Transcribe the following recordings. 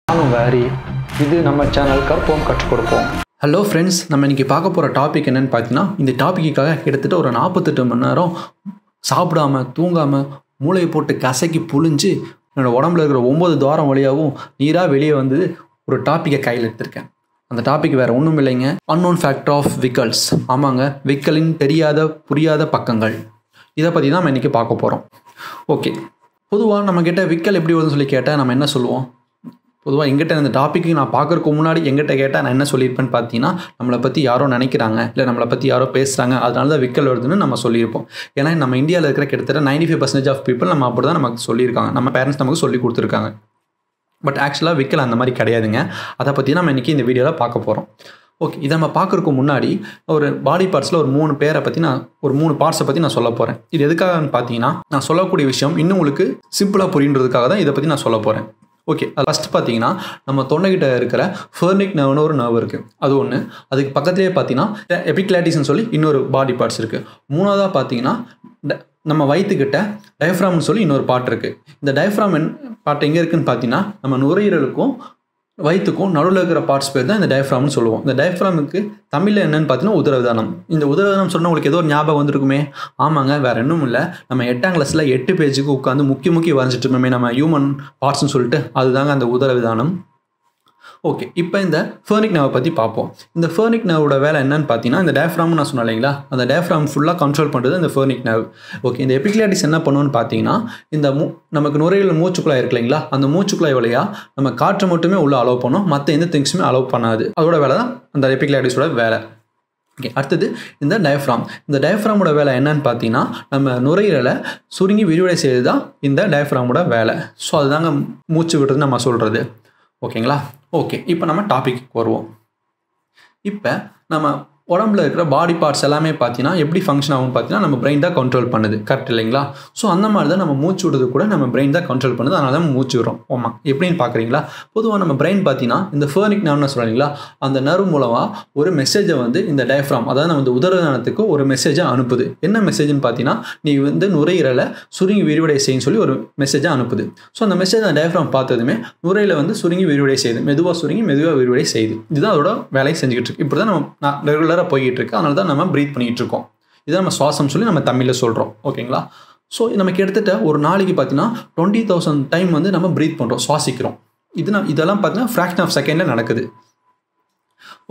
நானும் வேரி இது நம்ம சேனல் கற்போம் கற்றுக் கொடுப்போம். ஹலோ ஃப்ரெண்ட்ஸ், நம்ம இன்றைக்கி பார்க்க போகிற டாபிக் என்னென்னு பார்த்தீங்கன்னா, இந்த டாப்பிக்காக கிட்டத்தட்ட ஒரு 48 மணி நேரம் சாப்பிடாம தூங்காமல் மூளையை போட்டு கசக்கி புழிஞ்சு என்னோடய உடம்புல இருக்கிற 9 துவாரம் வழியாகவும் நீராக வெளியே வந்து ஒரு டாப்பிக்கை கையில் எடுத்திருக்கேன். அந்த டாபிக் வேறு ஒன்றும் இல்லைங்க, அன்னோன் ஃபேக்டர் ஆஃப் விக்கல்ஸ். ஆமாங்க, விக்கலின் தெரியாத புரியாத பக்கங்கள். இதை பற்றி தான் நம்ம இன்றைக்கி பார்க்க போகிறோம். ஓகே, பொதுவாக நம்மக்கிட்ட விக்கல் எப்படி வருதுன்னு சொல்லி கேட்டால் நம்ம என்ன சொல்லுவோம்? பொதுவாக எங்கிட்ட இந்த டாப்பிக்கு நான் பார்க்குறதுக்கு முன்னாடி எங்கிட்ட கேட்டால் நான் என்ன சொல்லியிருப்பேன்னு பார்த்தீங்கன்னா, நம்மளை பற்றி யாரோ நினைக்கிறாங்க, இல்லை நம்மளை பற்றி யாரோ பேசுகிறாங்க, அதனால தான் விக்கல் வருதுன்னு நம்ம சொல்லியிருப்போம். ஏன்னா நம்ம இந்தியாவில் இருக்கிற கிட்டத்தட்ட 95% ஆஃப் பீப்புள் நம்ம அப்படி தான் நமக்கு சொல்லியிருக்காங்க, நம்ம பேரண்ட்ஸ் நமக்கு சொல்லி கொடுத்துருக்காங்க. பட் ஆக்சுவலாக விக்கல் அந்த மாதிரி கிடையாதுங்க. அதை பற்றி நம்ம இன்றைக்கி இந்த வீடியோவில் பார்க்க போகிறோம். ஓகே, இதை நம்ம பார்க்குறதுக்கு முன்னாடி ஒரு பாடி பார்ட்ஸில் ஒரு 3 பேரை பற்றி ஒரு 3 பார்ட்ஸை பற்றி நான் சொல்ல போகிறேன். இது எதுக்காகன்னு பார்த்தீங்கன்னா, நான் சொல்லக்கூடிய விஷயம் இன்னும் உங்களுக்கு சிம்பிளாக புரியுன்றதுக்காக தான் இதை பற்றி நான் சொல்ல போகிறேன். ஓகே, அது ஃபஸ்ட்டு பார்த்தீங்கன்னா, நம்ம தொண்டைக்கிட்ட இருக்கிற ஃபெர்னிக் நர்வ்னு ஒரு நர்வ் இருக்குது, அது ஒன்று. அதுக்கு பக்கத்துலேயே பார்த்தீங்கன்னா எபிக்ளாட்டிஸ்ன்னு சொல்லி இன்னொரு பாடி பார்ட்ஸ் இருக்குது. மூணாவதாக பார்த்தீங்கன்னா நம்ம வயிற்றுக்கிட்ட டயஃப்ராம்னு சொல்லி இன்னொரு பார்ட் இருக்குது. இந்த டயஃப்ராம் பார்ட் எங்கே இருக்குதுன்னு பார்த்தீங்கன்னா, நம்ம நுரையீரலுக்கும் வயிற்றுக்கும் நடுவில் இருக்கிற பார்ட்ஸ் பேர் தான் இந்த டயஃப்ராம்னு சொல்லுவோம். இந்த டயஃப்ராமுக்கு தமிழில் என்னென்னு பார்த்தீங்கன்னா உதரவிதானம். இந்த உதரவிதானம் சொன்னால் உங்களுக்கு ஏதோ ஒரு ஞாபகம் வந்திருக்குமே. ஆமாங்க, வேறு இன்னும் இல்லை, நம்ம 8ஆம் கிளாஸில் 8 பேஜுக்கு உட்காந்து முக்கி வரைஞ்சிட்டு இருப்போமே நம்ம ஹியூமன் பார்ட்ஸ்னு சொல்லிட்டு, அதுதாங்க அந்த உதரவிதானம். ஓகே, இப்போ இந்த ஃபெர்னிக் நர்வை பற்றி பார்ப்போம். இந்த ஃபெர்னிக் நர்வோட வேலை என்னன்னு பார்த்தீங்கன்னா, இந்த டயஃப்ராம்னு நான் சொன்னேன் இல்லைங்களா, அந்த டயஃப்ராம் ஃபுல்லாக கண்ட்ரோல் பண்ணுறது இந்த ஃபெர்னிக் நர்வ். ஓகே, இந்த எபிக்ளாட்டிஸ் என்ன பண்ணுவோன்னு பார்த்தீங்கன்னா, இந்த நமக்கு நுரையீரல் மூச்சுக்குழாய் இருக்கு இல்லைங்களா, அந்த மூச்சுக்குழாய் வழியாக நம்ம காற்றை மட்டுமே உள்ளே அலோவ் பண்ணோம், மற்ற எந்த திங்ஸுமே அலோவ் பண்ணாது. அதோட வேலை தான் அந்த எபிக்ளாட்டிஸோட வேலை. ஓகே, அடுத்தது இந்த டயஃப்ராம். இந்த டயஃப்ராமோட வேலை என்னன்னு பார்த்தீங்கன்னா, நம்ம நுரையீரலை சுருங்கி விரிவடை செய்து தான் இந்த டயஃப்ராமோட வேலை. ஸோ அதுதாங்க மூச்சு விடுறதுன்னு நம்ம சொல்கிறது. ஓகேங்களா? ஓகே, இப்போ நம்ம டாபிக் வருவோம். இப்போ நம்ம உடம்புல இருக்கிற பாடி பார்ட்ஸ் எல்லாமே பார்த்தீங்கன்னா எப்படி ஃபங்க்ஷன் ஆகும்னு பார்த்தீங்கன்னா, நம்ம பிரெயின் தான் கண்ட்ரோல் பண்ணுது, கரெக்ட் இல்லைங்களா? ஸோ அந்த மாதிரி தான் நம்ம மூச்சு விடுறது கூட நம்ம பிரெயின் தான் கண்ட்ரோல் பண்ணுது, அதனால தான் மூச்சு விடுறோம். ஆமாம், எப்படின்னு பார்க்குறீங்களா? பொதுவாக நம்ம பிரெயின் பார்த்தீங்கன்னா இந்த ஃபெர்னிக் நர்வ்னு சொல்கிறீங்களா, அந்த நர்வ் மூலமாக ஒரு மெசேஜை வந்து இந்த டயஃப்ராம், அதாவது நம்ம இந்த உதரவிதானத்துக்கு ஒரு மெசேஜை அனுப்புது. என்ன மெசேஜ்னு பார்த்தீங்கன்னா, நீ வந்து நுரையீரலை சுருங்கி விரிவடை செய்யுன்னு சொல்லி ஒரு மெசேஜை அனுப்புது. ஸோ அந்த மெசேஜ் அந்த டயஃப்ராம் பார்த்ததுமே நுரையில் வந்து சுருங்கி விரிவடை செய்யுது, மெதுவாக சுருங்கி மெதுவாக விரிவடை செய்யுது. இதுதான் அதோட வேலையை செஞ்சுக்கிட்டு இருக்கு. இப்படி தான் நம்ம ரெகுலராக போய்கிட்டு இருக்கு, அதனால தான் நம்ம ப்ரீத் பண்ணிகிட்டு இருக்கோம். இதை நம்ம சுவாசம் சொல்லி நம்ம தமிழில் சொல்கிறோம். ஓகேங்களா? ஸோ நமக்கு எடுத்துகிட்ட ஒரு நாளைக்கு பார்த்தீங்கன்னா 20,000 டைம் வந்து நம்ம ப்ரீத் பண்ணுறோம், சுவாசிக்கிறோம். இதெல்லாம் பார்த்தீங்கன்னா ஃப்ராக்ஷன் ஆஃப் செகண்டில் நடக்குது.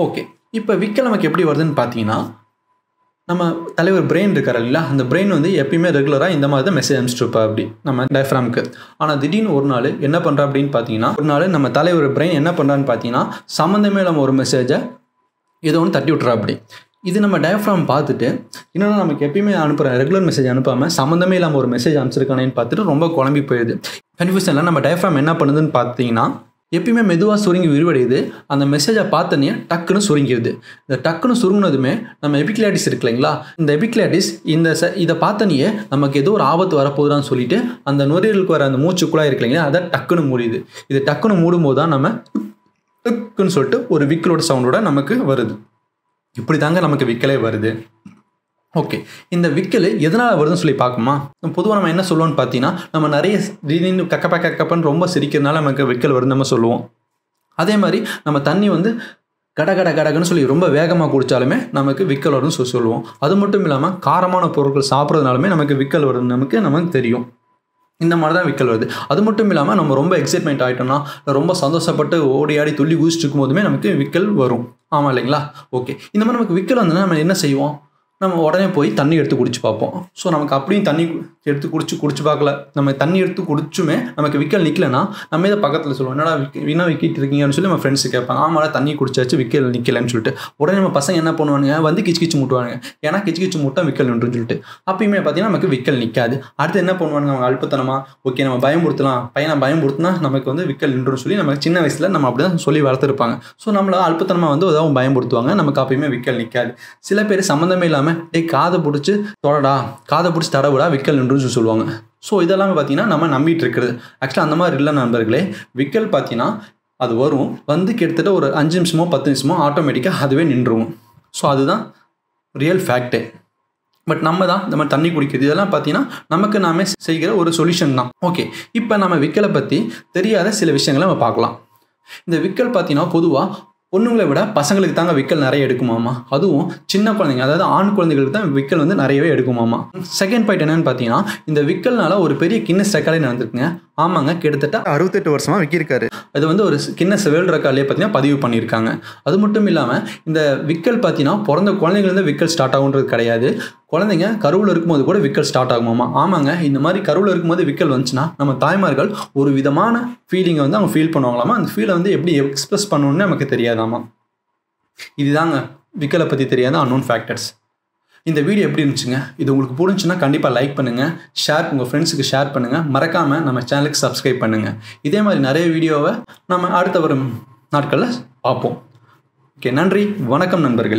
ஓகே, இப்போ விக்கல் நமக்கு எப்படி வருதுன்னு பார்த்தீங்கன்னா, நம்ம தலைவர் பிரெயின் இருக்கார் இல்லைங்களா, அந்த பிரெயின் வந்து எப்பயுமே ரெகுலராக இந்த மாதிரி தான் மெசேஜ் அனுப்பிச்சிருப்பா அப்படி நம்ம டயஃப்ராமுக்கு. ஆனால் திடீர்னு ஒரு நாள் என்ன பண்ணுறா அப்படின்னு பார்த்தீங்கன்னா, ஒரு நாள் நம்ம தலைவர் பிரெயின் என்ன பண்ணுறான்னு பார்த்தீங்கன்னா, சம்மந்தமே நம்ம ஒரு மெசேஜை ஏதோ ஒன்று தட்டி விட்டுறா அப்படி. இது நம்ம டயஃப்ராம் பார்த்துட்டு, இன்னொன்று நமக்கு எப்பயுமே அனுப்புகிற ரெகுலர் மெசேஜ் அனுப்பாமல் சம்மந்தமே இல்லாமல் ஒரு மெசேஜ் அனுப்பிச்சிருக்கானேன்னு பார்த்துட்டு ரொம்ப குழம்பி போயிடுது. கன்ஃபியூஷனில் நம்ம டயஃப்ராம் என்ன பண்ணுதுன்னு பார்த்தீங்கன்னா, எப்பயுமே மெதுவாக சுருங்கி விரிவடையுது. அந்த மெசேஜை பார்த்தனே டக்குன்னு சுருங்கிடுது. இந்த டக்குன்னு சுருங்கினதுமே நம்ம எபிக்ளாட்டிஸ் இருக்கு இல்லைங்களா, இந்த எபிக்ளாட்டிஸ் இதை பார்த்தனையே நமக்கு ஏதோ ஒரு ஆபத்து வரப்போகுதான்னு சொல்லிட்டு அந்த நுரையீரலுக்கு வர அந்த மூச்சுக்குழாய் இருக்கு இல்லைங்களா, அதை டக்குன்னு மூடிது. இது டக்குன்னு மூடும்போது தான் நம்ம ன்னு சொல்லிட்டு ஒரு விக்கலோட சவுண்டோட நமக்கு வருது. இப்படி தாங்க நமக்கு விக்கலே வருது. ஓகே, இந்த விக்கல் எதனால் வருதுன்னு சொல்லி பார்க்குமா? பொதுவாக நம்ம என்ன சொல்லுவோம்னு பார்த்தீங்கன்னா, நம்ம நிறைய திடீர்னு கக்கப்பன்னு ரொம்ப சிரிக்கிறதுனால நமக்கு விக்கல் வருதுன்னு நம்ம சொல்லுவோம். அதே மாதிரி நம்ம தண்ணி வந்து கடகடன்னு சொல்லி ரொம்ப வேகமாக குடித்தாலுமே நமக்கு விக்கல் வருதுன்னு சொல்லுவோம். அது மட்டும் இல்லாமல் காரமான பொருட்கள் சாப்பிட்றதுனாலுமே நமக்கு விக்கல் வருதுன்னு நமக்கு தெரியும். இந்த மாதிரி தான் விக்கல் வருது. அது மட்டும் இல்லாமல் நம்ம ரொம்ப எக்ஸைட்மெண்ட் ஆகிட்டோம்னா, ரொம்ப சந்தோஷப்பட்டு ஓடி ஆடி துள்ளி குதிச்சுட்டு இருக்கும் போதுமே நமக்கு விக்கல் வரும். ஆமாம் இல்லைங்களா? ஓகே, இந்த மாதிரி நமக்கு விக்கல் வந்ததுன்னா நம்ம என்ன செய்வோம்? நம்ம உடனே போய் தண்ணி எடுத்து குடிச்சு பார்ப்போம். ஸோ நமக்கு அப்படியும் தண்ணி எடுத்து குடிச்சு பார்க்கல, நம்ம தண்ணி எடுத்து குடிச்சுமே நமக்கு விக்கல் நிற்கலைன்னா நம்ம இதை பக்கத்தில் சொல்லுவோம், என்னடா வீணாக விக்கிட்டு இருக்கீங்கன்னு சொல்லி நம்ம ஃப்ரெண்ட்ஸு கேட்பாங்க. ஆமாம், தண்ணி குடிச்சாச்சு விக்கல் நிற்கலன்னு சொல்லிட்டு உடனே நம்ம பசங்க என்ன பண்ணுவானுங்க, வந்து கிச்சு முட்டுவாங்க. ஏன்னா கிச்சு முட்டா விக்கல் நின்றுன்னு சொல்லிட்டு. அப்பயுமே பார்த்தீங்கன்னா நமக்கு விக்கல் நிற்காது. அடுத்து என்ன பண்ணுவாங்க, அவங்க அல்பத்தனமா ஓகே நம்ம பயமுறுத்தலாம், பையனை பயமுறுத்தினா நமக்கு வந்து விக்கல் நின்றுன்னு சொல்லி நம்ம சின்ன வயசில் நம்ம அப்படி தான் சொல்லி வளர்த்துருப்பாங்க. ஸோ நம்மளை அல்பத்தனமாக வந்து ஏதாவது பயமுறுத்துவாங்க, நமக்கு அப்பயுமே விக்கல் நிற்காது. சில பேர் சம்மந்தமே இல்லாமல் காதை பிடிச்சி தொடடா, காதை பிடிச்சி தடவுடா, விக்கல் நின்றுன்னு சொல்லுவாங்க. ஸோ இதெல்லாமே பார்த்தீங்கன்னா நம்ம நம்பிட்டு இருக்கிறது. ஆக்சுவலாக அந்த மாதிரி இல்லை நண்பர்களே. விக்கல் பார்த்தீங்கன்னா அது வரும், வந்து கிட்டத்தட்ட ஒரு 5 நிமிஷமோ 10 நிமிஷமோ ஆட்டோமேட்டிக்காக அதுவே நின்றுவும். ஸோ அதுதான் ரியல் ஃபேக்டே. பட் நம்ம தான் இந்த மாதிரி தண்ணி குடிக்கிறது இதெல்லாம் பார்த்தீங்கன்னா நமக்கு நாமே செய்கிற ஒரு சொல்யூஷன் தான். ஓகே, இப்போ நம்ம விக்கலை பற்றி தெரியாத சில விஷயங்களை நம்ம பார்க்கலாம். இந்த விக்கல் பார்த்தீங்கன்னா பொதுவாக பொண்ணுங்களை விட பசங்களுக்கு தாங்க விக்கல் நிறைய எடுக்குமாமா. அதுவும் சின்ன குழந்தைங்க, அதாவது ஆண் குழந்தைகளுக்கு தான் விக்கல் வந்து நிறையவே எடுக்குமாமா. செகண்ட் பாயிண்ட் என்னன்னு பார்த்தீங்கன்னா, இந்த விக்கல்னால ஒரு பெரிய கின்னஸ் ரெக்கார்டே நடந்திருக்குங்க. ஆமாங்க, கிட்டத்தட்ட 68 வருஷமா விக்கிருக்காரு. அது வந்து ஒரு கின்னஸ் வேர்ல்டு ரெக்கார்ட்லேயே பார்த்தீங்கன்னா பதிவு பண்ணியிருக்காங்க. அது மட்டும் இல்லாமல் இந்த விக்கல் பார்த்தீங்கன்னா பிறந்த குழந்தைங்கள்தான் விக்கல் ஸ்டார்ட் ஆகுன்றது கிடையாது. குழந்தைங்க கருவில் இருக்கும்போது கூட விக்கல் ஸ்டார்ட் ஆகுமாமா. ஆமாங்க, இந்த மாதிரி கருவில் இருக்கும்போது விக்கல் வந்துச்சுன்னா நம்ம தாய்மார்கள் ஒரு விதமான ஃபீலிங்கை வந்து அவங்க ஃபீல் பண்ணுவாங்களாமா. அந்த ஃபீலை வந்து எப்படி எக்ஸ்பிரஸ் பண்ணணும்னு நமக்கு தெரியாதாமா. இதுதாங்க விக்கலை பற்றி தெரியாத அன்னோன் ஃபேக்டர்ஸ். இந்த வீடியோ எப்படி இருந்துச்சுங்க? இது உங்களுக்கு பிடிச்சுன்னா கண்டிப்பாக லைக் பண்ணுங்கள், உங்கள் ஃப்ரெண்ட்ஸுக்கு ஷேர் பண்ணுங்கள், மறக்காமல் நம்ம சேனலுக்கு சப்ஸ்கிரைப் பண்ணுங்கள். இதே மாதிரி நிறைய வீடியோவை நம்ம அடுத்த வரும் நாட்களில் பார்ப்போம். ஓகே, நன்றி, வணக்கம் நண்பர்களே.